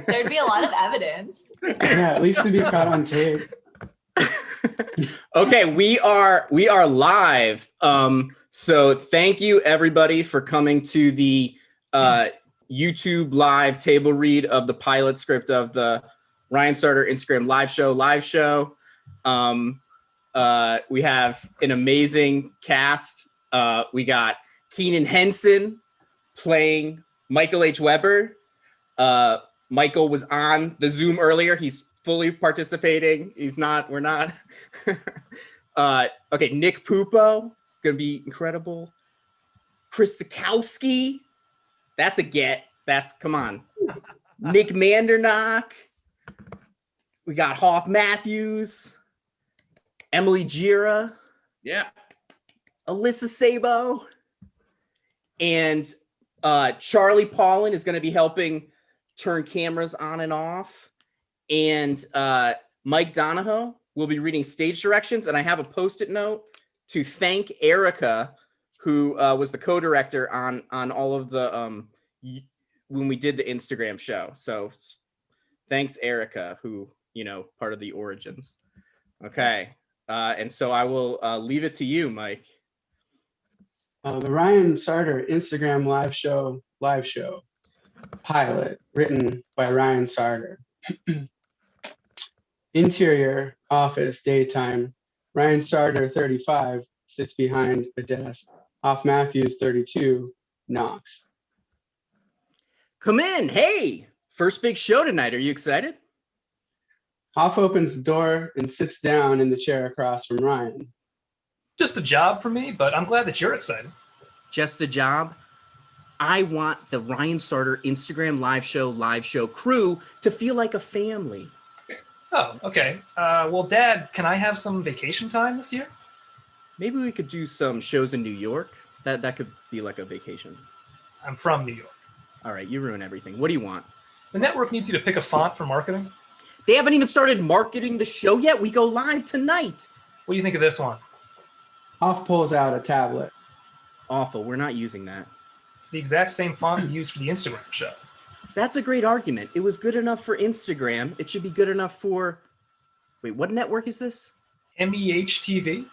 There'd be a lot of evidence. Yeah, at least to be caught on tape. Okay, we are live. So thank you everybody for coming to the YouTube live table read of the pilot script of the Ryan Sartor Instagram live show. We have an amazing cast. We got Keenan Henson playing Michael H. Weber. Michael was on the Zoom earlier. He's fully participating. We're not. Okay, Nick Pupo is going to be incredible. Chris Cikowski. That's a get. Come on. Nick Mandernach. We got Hoff Matthews. Emily Jira. Yeah. Alyssa Sabo. And Charlie Paulin is going to be helping turn cameras on and off. And Mike Donahoe will be reading stage directions. And I have a Post-it note to thank Erica, who was the co-director on all of the when we did the Instagram show. So thanks, Erica, who, part of the origins. Okay. And so I will leave it to you, Mike. The Ryan Sartor Instagram live show pilot, written by Ryan Sartor. Interior, office, daytime. Ryan Sartor, 35, sits behind a desk. Hoff Matthews, 32, knocks. Come in. Hey, first big show tonight. Are you excited? Hoff opens the door and sits down in the chair across from Ryan. Just a job for me, but I'm glad that you're excited. Just a job? I want the Ryan Sartor Instagram live show crew to feel like a family. Oh, okay. Well, Dad, can I have some vacation time this year? Maybe we could do some shows in New York. That could be like a vacation. I'm from New York. All right, you ruin everything. What do you want? The network needs you to pick a font for marketing. They haven't even started marketing the show yet. We go live tonight. What do you think of this one? Hoff pulls out a tablet. Awful. We're not using that. It's the exact same font we used for the Instagram show. That's a great argument. It was good enough for Instagram. It should be good enough for... Wait, what network is this? MEH TV.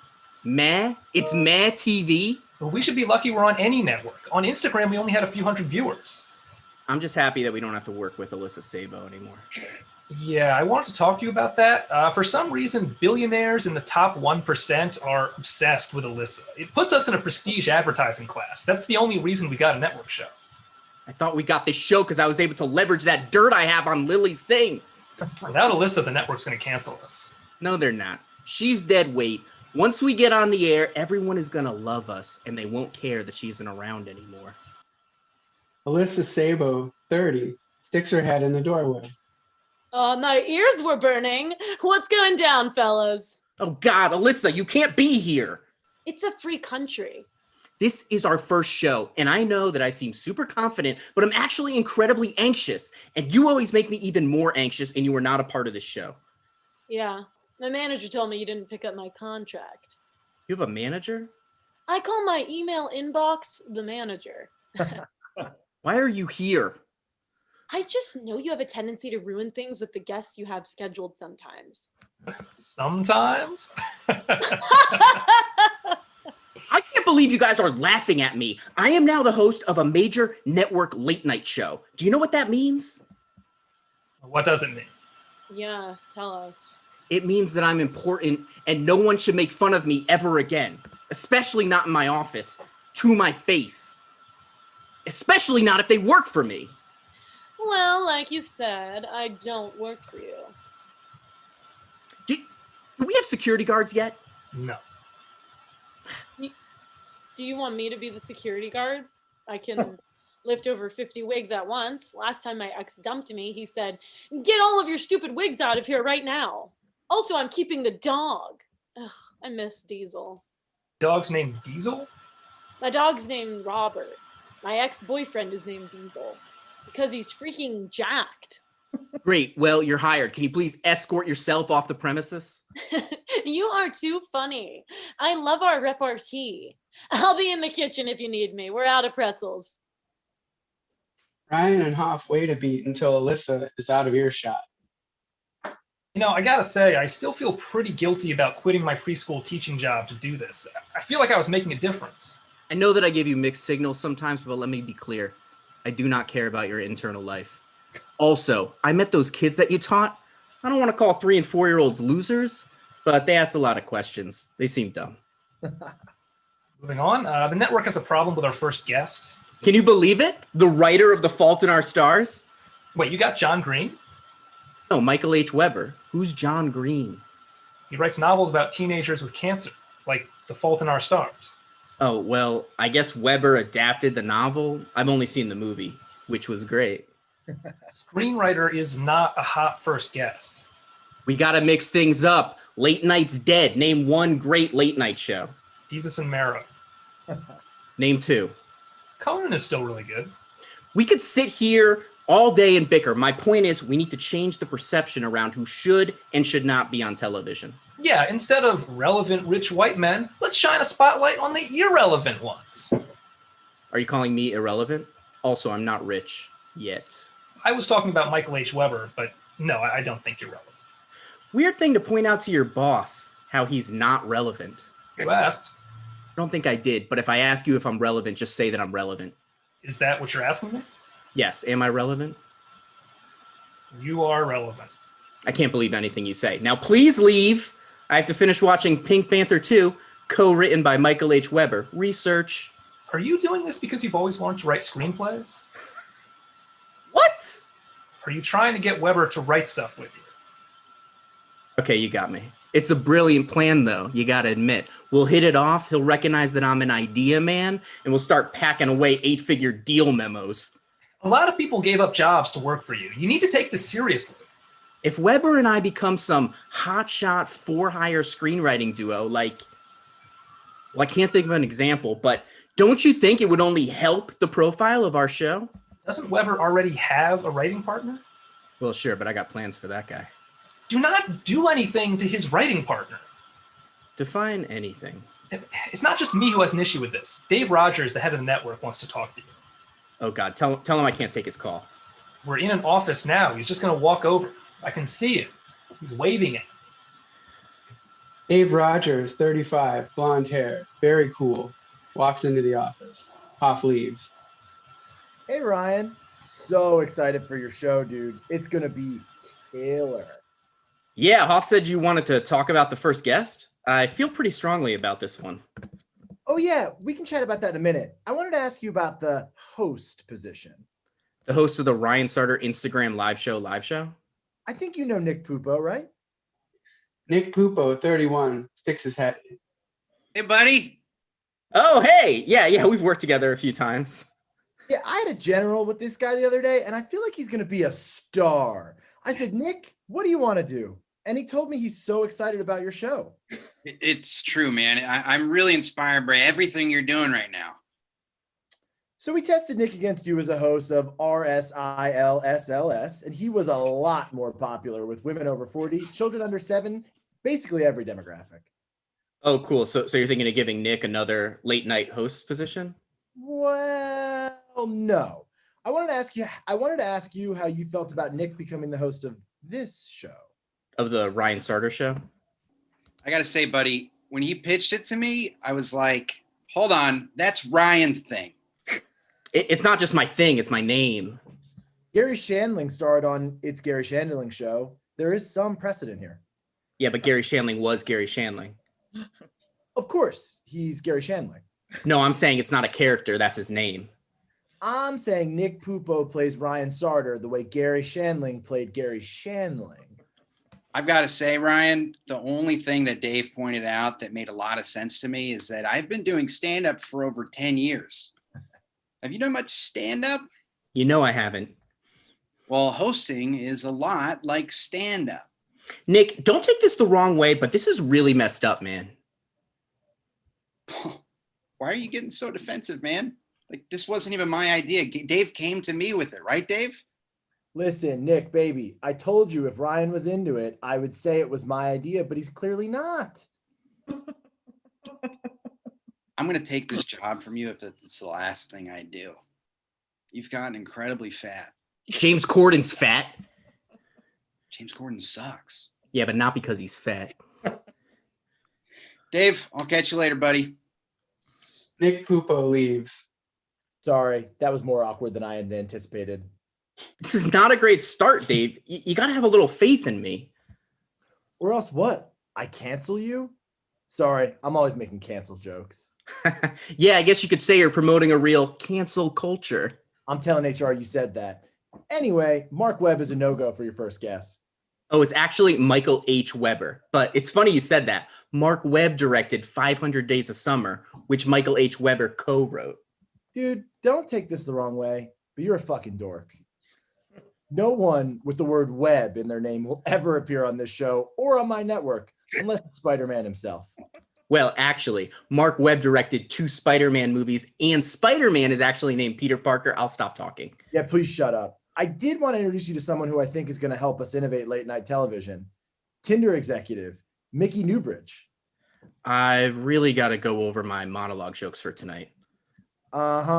Meh? It's Meh TV? Well, we should be lucky we're on any network. On Instagram, we only had a few hundred viewers. I'm just happy that we don't have to work with Alyssa Sabo anymore. Yeah, I wanted to talk to you about that. For some reason, billionaires in the top 1% are obsessed with Alyssa. It puts us in a prestige advertising class. That's the only reason we got a network show. I thought we got this show because I was able to leverage that dirt I have on Lily Singh. Without Alyssa, the network's going to cancel us. No, they're not. She's dead weight. Once we get on the air, everyone is going to love us, and they won't care that she isn't around anymore. Alyssa Sabo, 30, sticks her head in the doorway. Oh, my ears were burning. What's going down, fellas? Oh, God, Alyssa, you can't be here. It's a free country. This is our first show, and I know that I seem super confident, but I'm actually incredibly anxious, and you always make me even more anxious, and you are not a part of this show. Yeah, my manager told me you didn't pick up my contract. You have a manager? I call my email inbox the manager. Why are you here? I just know you have a tendency to ruin things with the guests you have scheduled sometimes. Sometimes? I can't believe you guys are laughing at me. I am now the host of a major network late night show. Do you know what that means? What does it mean? Yeah, tell us. It means that I'm important and no one should make fun of me ever again, especially not in my office, to my face. Especially not if they work for me. Well, like you said, I don't work for you. Do we have security guards yet? No. Do you want me to be the security guard? I can lift over 50 wigs at once. Last time my ex dumped me, he said, "Get all of your stupid wigs out of here right now." Also, I'm keeping the dog. Ugh, I miss Diesel. Dog's named Diesel? My dog's named Robert. My ex-boyfriend is named Diesel because he's freaking jacked. Great. Well, you're hired. Can you please escort yourself off the premises? You are too funny. I love our repartee. I'll be in the kitchen if you need me. We're out of pretzels. Ryan and Hoff wait a beat until Alyssa is out of earshot. I gotta say, I still feel pretty guilty about quitting my preschool teaching job to do this. I feel like I was making a difference. I know that I give you mixed signals sometimes, but let me be clear. I do not care about your internal life. Also, I met those kids that you taught. I don't want to call 3 and 4-year-olds losers, but they asked a lot of questions. They seem dumb. Moving on, the network has a problem with our first guest. Can you believe it? The writer of The Fault in Our Stars? Wait, you got John Green? No, Michael H. Weber. Who's John Green? He writes novels about teenagers with cancer, like The Fault in Our Stars. Oh, well, I guess Weber adapted the novel. I've only seen the movie, which was great. Screenwriter is not a hot first guest. We gotta mix things up. Late Night's dead. Name one great late night show. Jesus and Mero. Name 2. Conan is still really good. We could sit here all day and bicker. My point is, we need to change the perception around who should and should not be on television. Yeah, instead of relevant rich white men, let's shine a spotlight on the irrelevant ones. Are you calling me irrelevant? Also, I'm not rich yet. I was talking about Michael H. Weber, but no, I don't think you're relevant. Weird thing to point out to your boss, how he's not relevant. You asked. I don't think I did, but if I ask you if I'm relevant, just say that I'm relevant. Is that what you're asking me? Yes, am I relevant? You are relevant. I can't believe anything you say. Now, please leave. I have to finish watching Pink Panther 2, co-written by Michael H. Weber. Research. Are you doing this because you've always wanted to write screenplays? What? Are you trying to get Weber to write stuff with you? Okay, you got me. It's a brilliant plan, though, you gotta admit. We'll hit it off, he'll recognize that I'm an idea man, and we'll start packing away 8-figure deal memos. A lot of people gave up jobs to work for you. You need to take this seriously. If Weber and I become some hotshot for-hire screenwriting duo, well, I can't think of an example, but don't you think it would only help the profile of our show? Doesn't Weber already have a writing partner? Well, sure, but I got plans for that guy. Do not do anything to his writing partner. Define anything. It's not just me who has an issue with this. Dave Rogers, the head of the network, wants to talk to you. Oh, God, tell him I can't take his call. We're in an office now. He's just going to walk over. I can see it. He's waving it. Dave Rogers, 35, blonde hair, very cool, walks into the office. Hoff leaves. Hey, Ryan. So excited for your show, dude. It's going to be killer. Yeah, Hoff said you wanted to talk about the first guest. I feel pretty strongly about this one. Oh, yeah. We can chat about that in a minute. I wanted to ask you about the host position. The host of the Ryan Sartor Instagram live show? I think you know Nick Pupo, right? Nick Pupo, 31, sticks his head. Hey, buddy. Oh, hey. Yeah, we've worked together a few times. Yeah, I had a general with this guy the other day, and I feel like he's going to be a star. I said, Nick, what do you want to do? And he told me he's so excited about your show. It's true, man. I'm really inspired by everything you're doing right now. So we tested Nick against you as a host of RSILSLS, and he was a lot more popular with women over 40, children under 7, basically every demographic. Oh, cool. So you're thinking of giving Nick another late night host position? Well, no. I wanted to ask you how you felt about Nick becoming the host of this show. Of the Ryan Sartor show? I got to say, buddy, when he pitched it to me, I was like, hold on, that's Ryan's thing. It's not just my thing, it's my name. Gary Shandling starred on It's Gary Shandling Show. There is some precedent here. Yeah, but Gary Shandling was Gary Shandling. Of course, he's Gary Shandling. No, I'm saying it's not a character, that's his name. I'm saying Nick Pupo plays Ryan Sartor the way Gary Shandling played Gary Shandling. I've got to say, Ryan, the only thing that Dave pointed out that made a lot of sense to me is that I've been doing stand-up for over 10 years. Have you done much stand-up? You know I haven't. Well, hosting is a lot like stand-up. Nick, don't take this the wrong way, but this is really messed up, man. Why are you getting so defensive, man? Like, this wasn't even my idea. Dave came to me with it, right, Dave? Listen, Nick, baby, I told you if Ryan was into it, I would say it was my idea, but he's clearly not. I'm going to take this job from you if it's the last thing I do. You've gotten incredibly fat. James Corden's fat. James Corden sucks. Yeah, but not because he's fat. Dave, I'll catch you later, buddy. Nick Pupo leaves. Sorry, that was more awkward than I had anticipated. This is not a great start, Dave. You got to have a little faith in me. Or else what? I cancel you? Sorry, I'm always making cancel jokes. Yeah, I guess you could say you're promoting a real cancel culture. I'm telling HR you said that. Anyway, Mark Webb is a no-go for your first guess. Oh, it's actually Michael H. Weber. But it's funny you said that. Mark Webb directed 500 Days of Summer, which Michael H. Weber co-wrote. Dude, don't take this the wrong way, but you're a fucking dork. No one with the word web in their name will ever appear on this show or on my network, unless it's Spider-Man himself. Well, actually, Mark Webb directed 2 Spider-Man movies, and Spider-Man is actually named Peter Parker. I'll stop talking. Yeah, please shut up. I did want to introduce you to someone who I think is going to help us innovate late night television. Tinder executive, Mickey Newbridge. I've really got to go over my monologue jokes for tonight.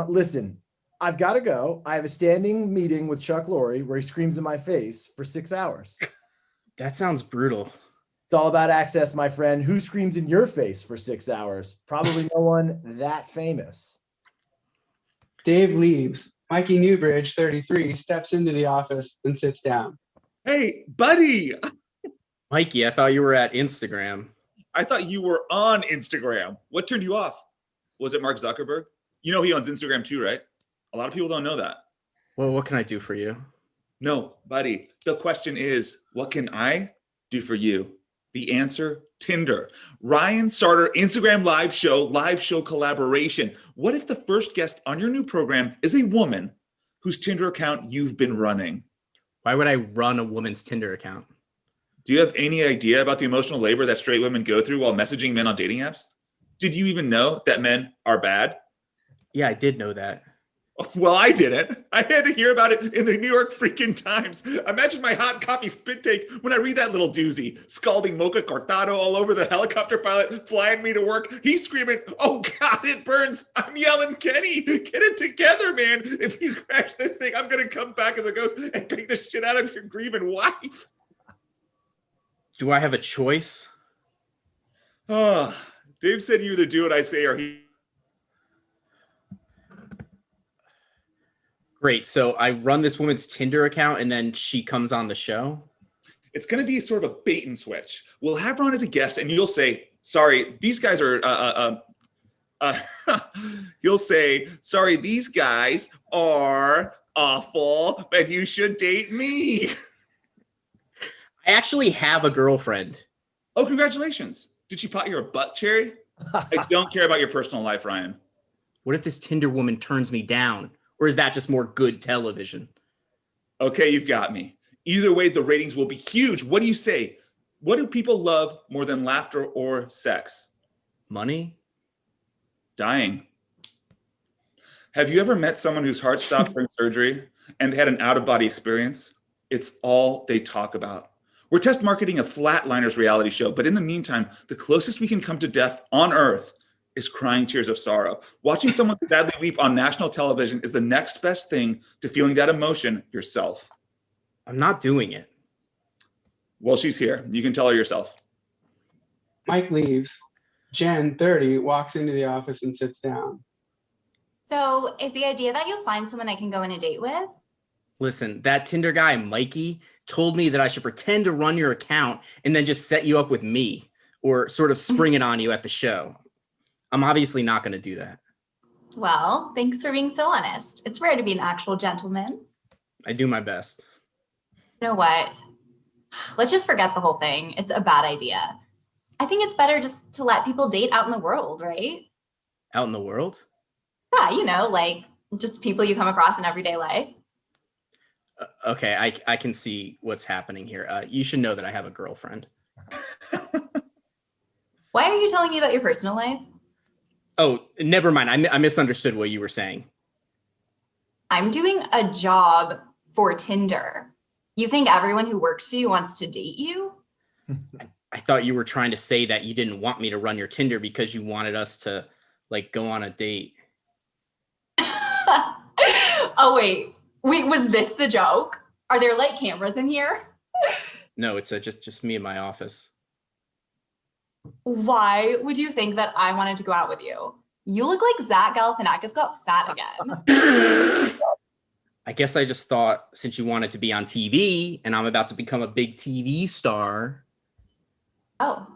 Listen, I've got to go. I have a standing meeting with Chuck Lorre where he screams in my face for 6 hours. That sounds brutal. It's all about access, my friend. Who screams in your face for 6 hours? Probably no one that famous. Dave leaves. Mikey Newbridge, 33, steps into the office and sits down. Hey, buddy. Mikey, I thought you were at Instagram. I thought you were on Instagram. What turned you off? Was it Mark Zuckerberg? You know he owns Instagram too, right? A lot of people don't know that. Well, what can I do for you? No, buddy. The question is, what can I do for you? The answer, Tinder. Ryan Sartor, Instagram live show collaboration. What if the first guest on your new program is a woman whose Tinder account you've been running? Why would I run a woman's Tinder account? Do you have any idea about the emotional labor that straight women go through while messaging men on dating apps? Did you even know that men are bad? Yeah, I did know that. Well, I didn't. I had to hear about it in the New York freaking Times. Imagine my hot coffee spit take when I read that little doozy. Scalding mocha cortado all over the helicopter pilot flying me to work. He's screaming, "Oh God, it burns." I'm yelling, "Kenny, get it together, man. If you crash this thing, I'm going to come back as a ghost and beat the shit out of your grieving wife." Do I have a choice? Oh, Dave said you either do what I say or he... Great. So I run this woman's Tinder account and then she comes on the show? It's going to be sort of a bait and switch. We'll have her on as a guest and you'll say, sorry, these guys are, you'll say, sorry, these guys are awful, and you should date me. I actually have a girlfriend. Oh, congratulations. Did she pot your butt cherry? I don't care about your personal life, Ryan. What if this Tinder woman turns me down? Or is that just more good television? Okay, you've got me. Either way, the ratings will be huge. What do you say? What do people love more than laughter or sex? Money? Dying. Have you ever met someone whose heart stopped during surgery and they had an out-of-body experience? It's all they talk about. We're test marketing a Flatliners reality show, but in the meantime, the closest we can come to death on Earth is crying tears of sorrow. Watching someone sadly weep on national television is the next best thing to feeling that emotion yourself. I'm not doing it. Well, she's here. You can tell her yourself. Mike leaves. Jen, 30, walks into the office and sits down. So is the idea that you'll find someone I can go on a date with? Listen, that Tinder guy, Mikey, told me that I should pretend to run your account and then just set you up with me or sort of spring it on you at the show. I'm obviously not going to do that. Well, thanks for being so honest. It's rare to be an actual gentleman. I do my best. You know what? Let's just forget the whole thing. It's a bad idea. I think it's better just to let people date out in the world, right? Out in the world? Yeah, you know, like just people you come across in everyday life. Okay, I can see what's happening here. You should know that I have a girlfriend. Why are you telling me about your personal life? Oh, never mind. I misunderstood what you were saying. I'm doing a job for Tinder. You think everyone who works for you wants to date you? I thought you were trying to say that you didn't want me to run your Tinder because you wanted us to like go on a date. Oh, wait, was this the joke? Are there like cameras in here? No, it's just me in my office. Why would you think that I wanted to go out with you? You look like Zach Galifianakis got fat again. I guess I just thought since you wanted to be on TV and I'm about to become a big TV star. Oh,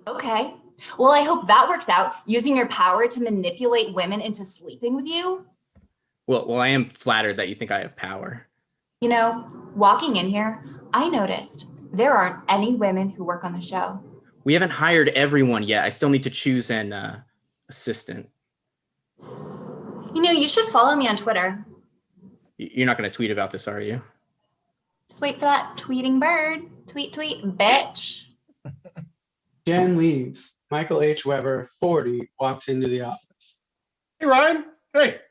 okay. Well, I hope that works out, using your power to manipulate women into sleeping with you. Well, I am flattered that you think I have power. You know, walking in here, I noticed there aren't any women who work on the show. We haven't hired everyone yet. I still need to choose an assistant. You know, you should follow me on Twitter. You're not going to tweet about this, are you? Just wait for that tweeting bird. Tweet, tweet, bitch. Jen leaves. Michael H. Weber, 40, walks into the office. Hey, Ryan. Hey,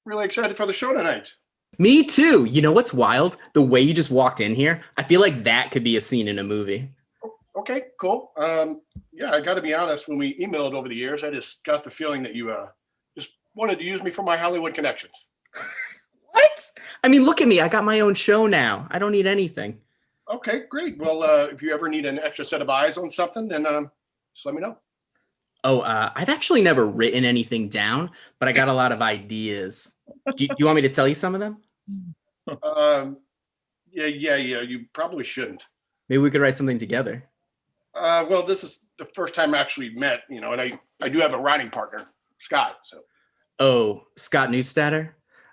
really excited for the show tonight. Me too. You know what's wild? The way you just walked in here, I feel like that could be a scene in a movie. Okay, cool. Yeah, I got to be honest. When we emailed over the years, I just got the feeling that you just wanted to use me for my Hollywood connections. What? I mean, look at me. I got my own show now. I don't need anything. Okay, great. Well, if you ever need an extra set of eyes on something, then just let me know. Oh, I've actually never written anything down, but I got a lot of ideas. Do you want me to tell you some of them? Yeah. You probably shouldn't. Maybe we could write something together. Well, this is the first time I actually met, and I do have a writing partner, Scott. So. Oh, Scott Neustadter?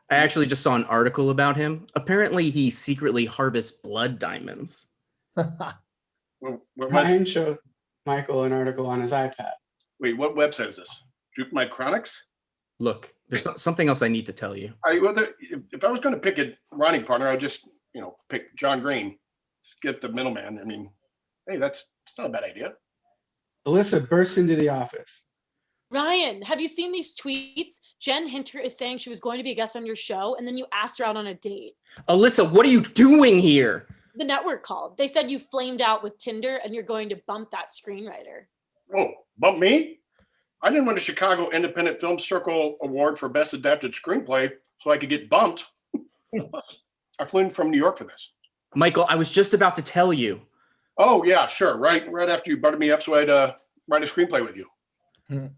I actually just saw an article about him. Apparently, he secretly harvests blood diamonds. What Ryan showed Michael an article on his iPad. Wait, what website is this? Juke My Chronics? Look, there's something else I need to tell you. If I was going to pick a writing partner, I'd just, pick John Green. Skip the middleman. I mean, hey, it's not a bad idea. Alyssa bursts into the office. Ryan, have you seen these tweets? Jen Hinter is saying she was going to be a guest on your show, and then you asked her out on a date. Alyssa, what are you doing here? The network called. They said you flamed out with Tinder, and you're going to bump that screenwriter. Oh, bump me? I didn't win a Chicago Independent Film Circle Award for Best Adapted Screenplay so I could get bumped. I flew in from New York for this. Michael, I was just about to tell you. Oh, yeah, sure. Right after you buttered me up so I'd write a screenplay with you.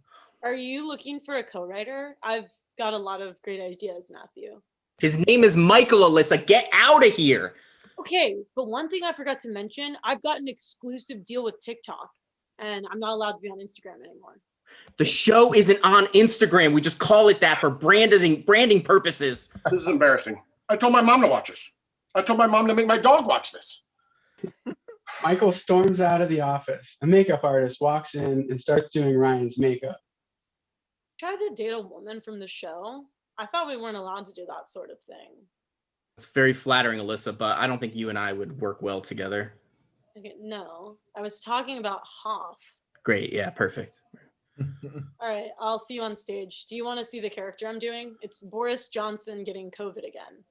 Are you looking for a co-writer? I've got a lot of great ideas, Matthew. His name is Michael, Alyssa. Get out of here. Okay, but one thing I forgot to mention, I've got an exclusive deal with TikTok, and I'm not allowed to be on Instagram anymore. The show isn't on Instagram. We just call it that for branding purposes. This is embarrassing. I told my mom to watch this. I told my mom to make my dog watch this. Michael storms out of the office. A makeup artist walks in and starts doing Ryan's makeup. Tried to date a woman from the show. I thought we weren't allowed to do that sort of thing. It's very flattering, Alyssa, but I don't think you and I would work well together. Okay, no, I was talking about Hoff. Great, yeah, perfect. All right, I'll see you on stage. Do you want to see the character I'm doing? It's Boris Johnson getting COVID again.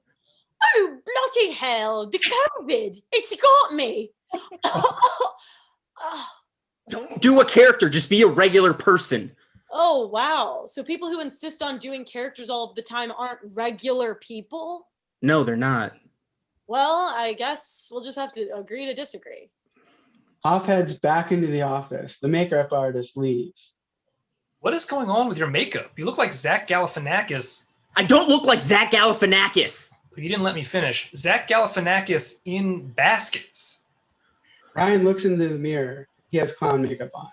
Oh, bloody hell, the COVID, it's got me. Don't do a character, just be a regular person. Oh, wow. So people who insist on doing characters all of the time aren't regular people? No, they're not. Well, I guess we'll just have to agree to disagree. Hoff heads back into the office. The makeup artist leaves. What is going on with your makeup? You look like Zach Galifianakis. I don't look like Zach Galifianakis. You didn't let me finish. Zach Galifianakis in baskets. Ryan looks into the mirror. He has clown makeup on.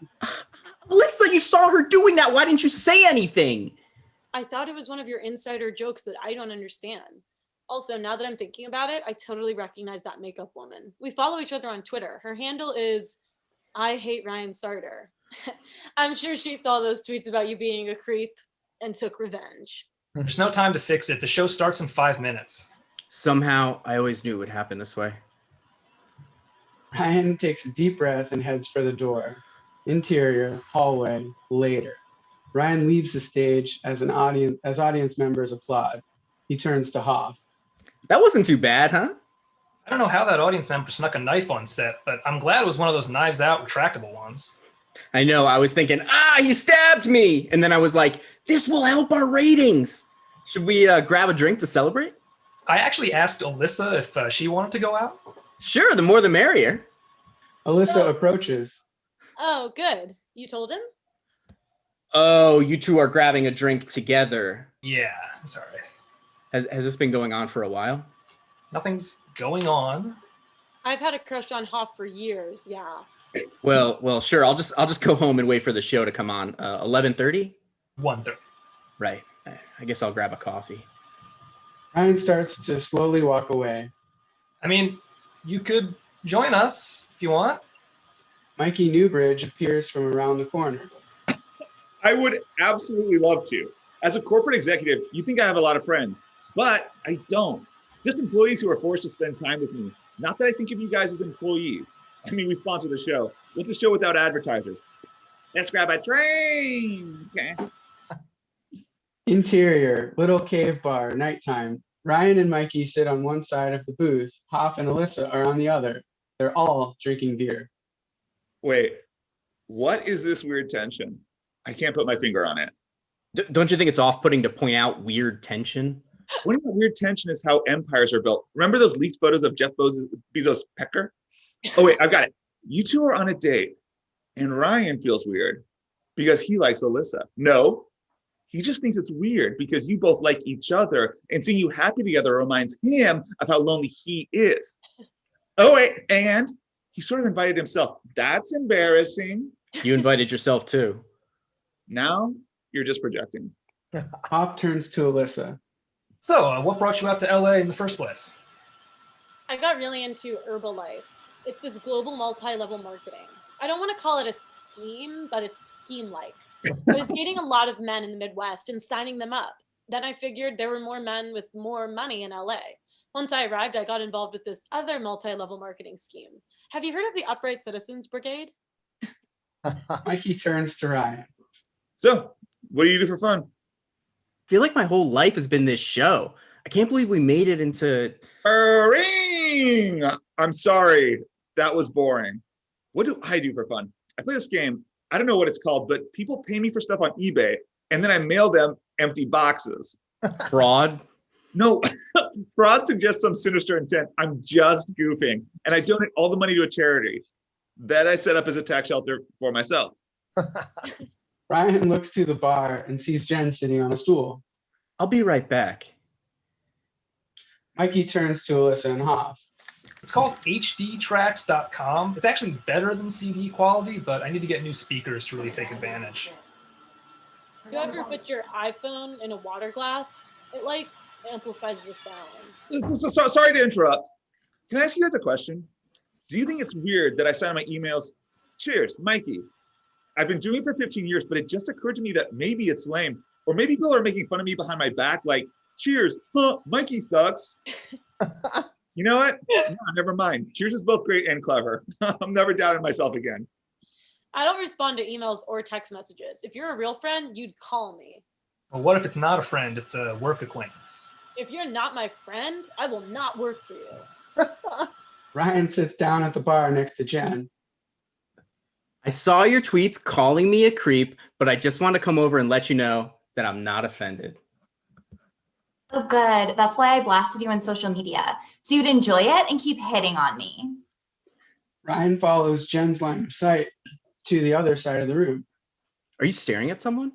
Alyssa, you saw her doing that. Why didn't you say anything? I thought it was one of your insider jokes that I don't understand. Also, now that I'm thinking about it, I totally recognize that makeup woman. We follow each other on Twitter. Her handle is I hate Ryan Sartor. I'm sure she saw those tweets about you being a creep and took revenge. There's no time to fix it. The show starts in 5 minutes. Somehow, I always knew it would happen this way. Ryan takes a deep breath and heads for the door. Interior, hallway, later. Ryan leaves the stage as audience members applaud. He turns to Hoff. That wasn't too bad, huh? I don't know how that audience member snuck a knife on set, but I'm glad it was one of those knives out retractable ones. I know. I was thinking, he stabbed me. And then I was like, this will help our ratings. Should we grab a drink to celebrate? I actually asked Alyssa if she wanted to go out. Sure, the more the merrier. Alyssa approaches. Oh, good. You told him? Oh, you two are grabbing a drink together. Yeah, sorry. Has this been going on for a while? Nothing's going on. I've had a crush on Hoff for years. Yeah. Well, sure. I'll just go home and wait for the show to come on. 11:30? 1:30. Right. I guess I'll grab a coffee. Ryan starts to slowly walk away. I mean, you could join us if you want. Mikey Newbridge appears from around the corner. I would absolutely love to. As a corporate executive, you think I have a lot of friends, but I don't. Just employees who are forced to spend time with me. Not that I think of you guys as employees. I mean, we sponsor the show. What's a show without advertisers? Let's grab a train. Okay. Interior, little cave bar, nighttime. Ryan and Mikey sit on one side of the booth. Hoff and Alyssa are on the other. They're all drinking beer. Wait, what is this weird tension? I can't put my finger on it. Don't you think it's off-putting to point out weird tension? One of the weird tension is how empires are built. Remember those leaked photos of Jeff Bezos' pecker? Oh, wait, I've got it. You two are on a date, and Ryan feels weird because he likes Alyssa. No, he just thinks it's weird because you both like each other, and seeing you happy together reminds him of how lonely he is. Oh, wait, and he sort of invited himself. That's embarrassing. You invited yourself too. Now you're just projecting. Hoff turns to Alyssa. So, what brought you out to LA in the first place? I got really into Herbalife. It's this global multi-level marketing. I don't want to call it a scheme, but it's scheme-like. I was dating a lot of men in the Midwest and signing them up. Then I figured there were more men with more money in LA. Once I arrived, I got involved with this other multi-level marketing scheme. Have you heard of the Upright Citizens Brigade? Mikey turns to Ryan. So, what do you do for fun? I feel like my whole life has been this show. I can't believe we made it into... Ring! I'm sorry. That was boring. What do I do for fun? I play this game. I don't know what it's called, but people pay me for stuff on eBay, and then I mail them empty boxes. Fraud? No, fraud suggests some sinister intent. I'm just goofing, and I donate all the money to a charity that I set up as a tax shelter for myself. Ryan looks to the bar and sees Jen sitting on a stool. I'll be right back. Mikey turns to Alyssa and Hoff. It's called hdtracks.com. It's actually better than CD quality, but I need to get new speakers to really take advantage. You ever put your iPhone in a water glass? It like amplifies the sound. Sorry to interrupt. Can I ask you guys a question? Do you think it's weird that I sign my emails, cheers, Mikey? I've been doing it for 15 years, but it just occurred to me that maybe it's lame. Or maybe people are making fun of me behind my back, like, cheers, huh, Mikey sucks. You know what? No, never mind. Cheers is both great and clever. I'm never doubting myself again. I don't respond to emails or text messages. If you're a real friend, you'd call me. Well, what if it's not a friend, it's a work acquaintance? If you're not my friend, I will not work for you. Ryan sits down at the bar next to Jen. I saw your tweets calling me a creep, but I just want to come over and let you know that I'm not offended. Oh, good. That's why I blasted you on social media. So you'd enjoy it and keep hitting on me. Ryan follows Jen's line of sight to the other side of the room. Are you staring at someone?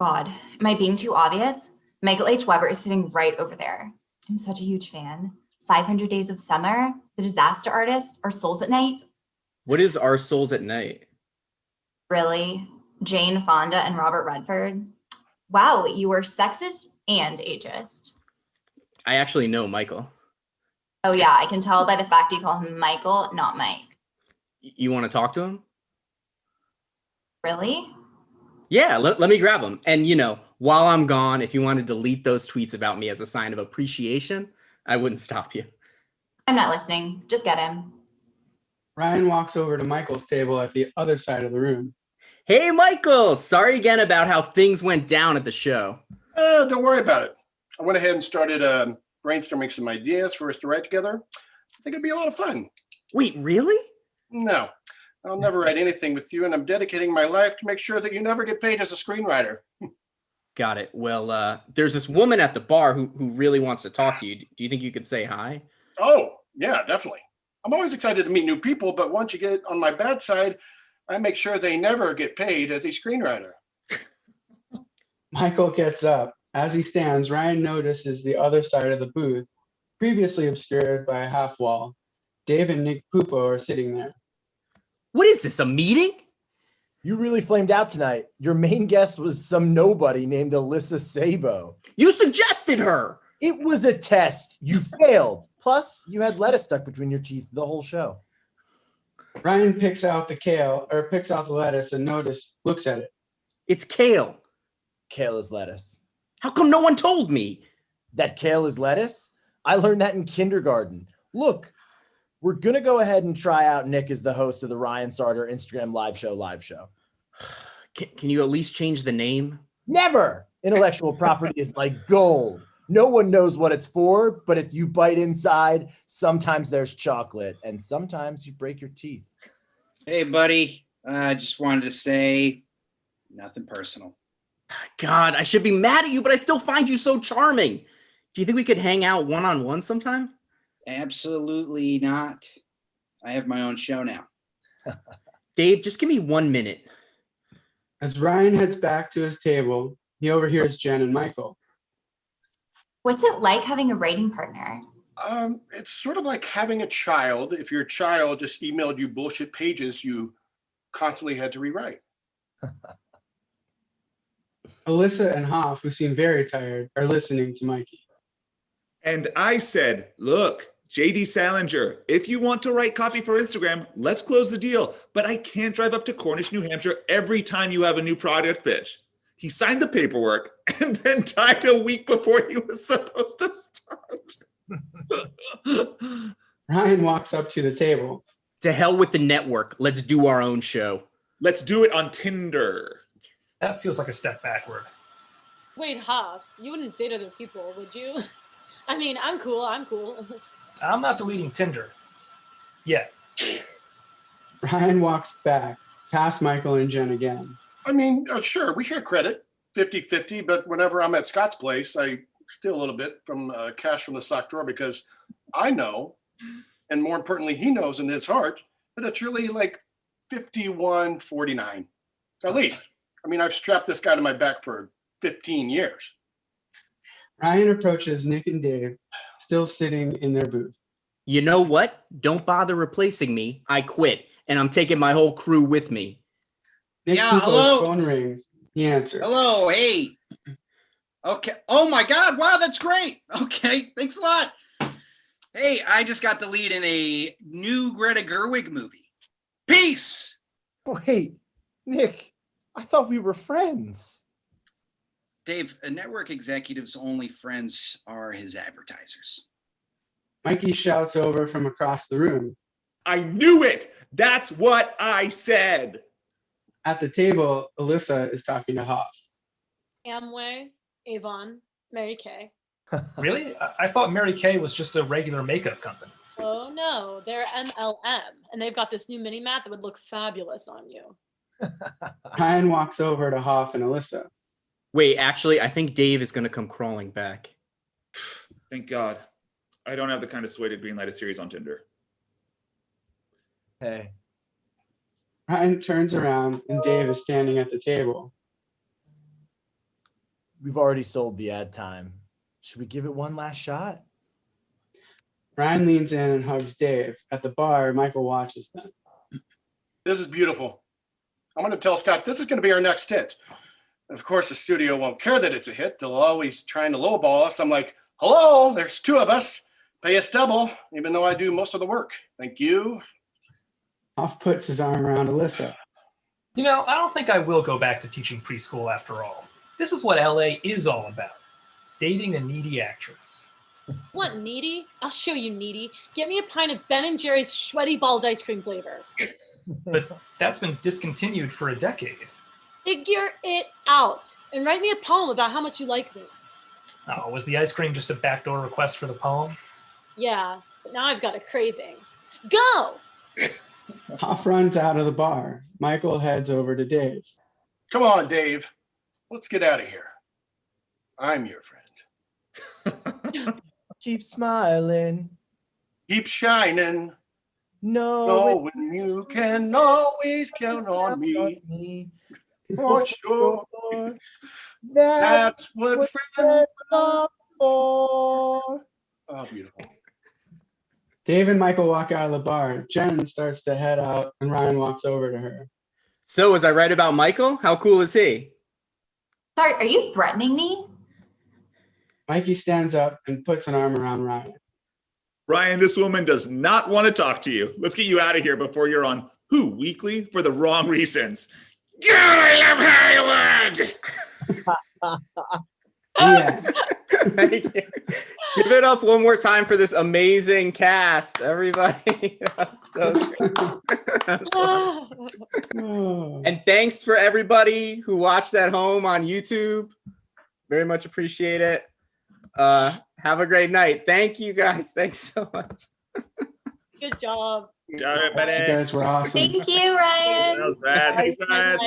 God, am I being too obvious? Michael H. Weber is sitting right over there. I'm such a huge fan. 500 Days of Summer, The Disaster Artist, Our Souls at Night. What is Our Souls at Night? Really? Jane Fonda and Robert Redford? Wow, you were sexist and ageist. I actually know Michael. Oh yeah, I can tell by the fact you call him Michael, not Mike. You want to talk to him? Really? Yeah, let me grab him. And, while I'm gone, if you want to delete those tweets about me as a sign of appreciation, I wouldn't stop you. I'm not listening. Just get him. Ryan walks over to Michael's table at the other side of the room. Hey, Michael! Sorry again about how things went down at the show. Don't worry about it. I went ahead and started brainstorming some ideas for us to write together. I think it'd be a lot of fun. Wait, really? No, I'll never write anything with you, and I'm dedicating my life to make sure that you never get paid as a screenwriter. Got it. Well, there's this woman at the bar who really wants to talk to you. Do you think you could say hi? Oh, yeah, definitely. I'm always excited to meet new people, but once you get on my bad side, I make sure they never get paid as a screenwriter. Michael gets up. As he stands, Ryan notices the other side of the booth, previously obscured by a half wall. Dave and Nick Pupo are sitting there. What is this, a meeting? You really flamed out tonight. Your main guest was some nobody named Alyssa Sabo. You suggested her. It was a test. You failed. Plus, you had lettuce stuck between your teeth the whole show. Ryan picks out the lettuce and looks at it. It's kale. Kale is lettuce. How come no one told me? That kale is lettuce? I learned that in kindergarten. Look, we're going to go ahead and try out Nick as the host of the Ryan Sartor Instagram live show. Can you at least change the name? Never! Intellectual property is like gold. No one knows what it's for, but if you bite inside, sometimes there's chocolate and sometimes you break your teeth. Hey, buddy. I just wanted to say nothing personal. God, I should be mad at you, but I still find you so charming. Do you think we could hang out one-on-one sometime? Absolutely not. I have my own show now. Dave, just give me 1 minute. As Ryan heads back to his table, he overhears Jen and Michael. What's it like having a writing partner? It's sort of like having a child. If your child just emailed you bullshit pages you constantly had to rewrite. Alyssa and Hoff, who seem very tired, are listening to Mikey. And I said, look, JD Salinger, if you want to write copy for Instagram, let's close the deal. But I can't drive up to Cornish, New Hampshire every time you have a new product pitch. He signed the paperwork and then died a week before he was supposed to start. Ryan walks up to the table. To hell with the network. Let's do our own show. Let's do it on Tinder. That feels like a step backward. Wait, Hoff, you wouldn't date other people, would you? I mean, I'm cool. I'm not deleting Tinder. Yeah. Ryan walks back, past Michael and Jen again. I mean, sure, we share credit, 50-50, but whenever I'm at Scott's place, I steal a little bit from cash from the sock drawer because I know, and more importantly, he knows in his heart, that it's really like 51-49, at least. I mean, I've strapped this guy to my back for 15 years. Ryan approaches Nick and Dave, still sitting in their booth. You know what? Don't bother replacing me. I quit, and I'm taking my whole crew with me. Nick Pupo's phone rings. He answers. Hello, hey. Okay. Oh my God, wow, that's great. Okay, thanks a lot. Hey, I just got the lead in a new Greta Gerwig movie. Peace. Wait, Nick, I thought we were friends. Dave, a network executive's only friends are his advertisers. Mikey shouts over from across the room. I knew it. That's what I said. At the table, Alyssa is talking to Hoff. Amway, Avon, Mary Kay. Really? I thought Mary Kay was just a regular makeup company. Oh no, they're MLM, and they've got this new mini mat that would look fabulous on you. Ryan walks over to Hoff and Alyssa. Wait, actually, I think Dave is going to come crawling back. Thank God. I don't have the kind of sway to greenlight a series on Tinder. Hey. Ryan turns around and Dave is standing at the table. We've already sold the ad time. Should we give it one last shot? Ryan leans in and hugs Dave. At the bar, Michael watches them. This is beautiful. I'm going to tell Scott this is going to be our next hit. Of course, the studio won't care that it's a hit. They'll always trying to lowball us. I'm like, hello, there's two of us. Pay us double, even though I do most of the work. Thank you. Hoff puts his arm around Alyssa. You know, I don't think I will go back to teaching preschool after all. This is what LA is all about. Dating a needy actress. Want needy? I'll show you needy. Get me a pint of Ben & Jerry's Sweaty Balls ice cream flavor. But that's been discontinued for a decade. Figure it out and write me a poem about how much you like me. Oh, was the ice cream just a backdoor request for the poem? Yeah, but now I've got a craving. Go! Hoff runs out of the bar. Michael heads over to Dave. Come on, Dave. Let's get out of here. I'm your friend. Keep smiling. Keep shining. No, Knowing you can always count on me. For sure. That's That's what what friends friends are for. Oh, beautiful. Dave and Michael walk out of the bar. Jen starts to head out, and Ryan walks over to her. So was I right about Michael? How cool is he? Sorry, are you threatening me? Mikey stands up and puts an arm around Ryan. Ryan, this woman does not want to talk to you. Let's get you out of here before you're on Who Weekly for the wrong reasons. God, I love Hollywood. Yeah. Thank you. Give it up one more time for this amazing cast, everybody. That was so great. That was fun. Oh. And thanks for everybody who watched at home on YouTube. Very much appreciate it. Have a great night. Thank you guys. Thanks so much. Good job. Ciao, everybody. You guys were awesome. Thank you, Ryan. That was bad. Thanks, guys.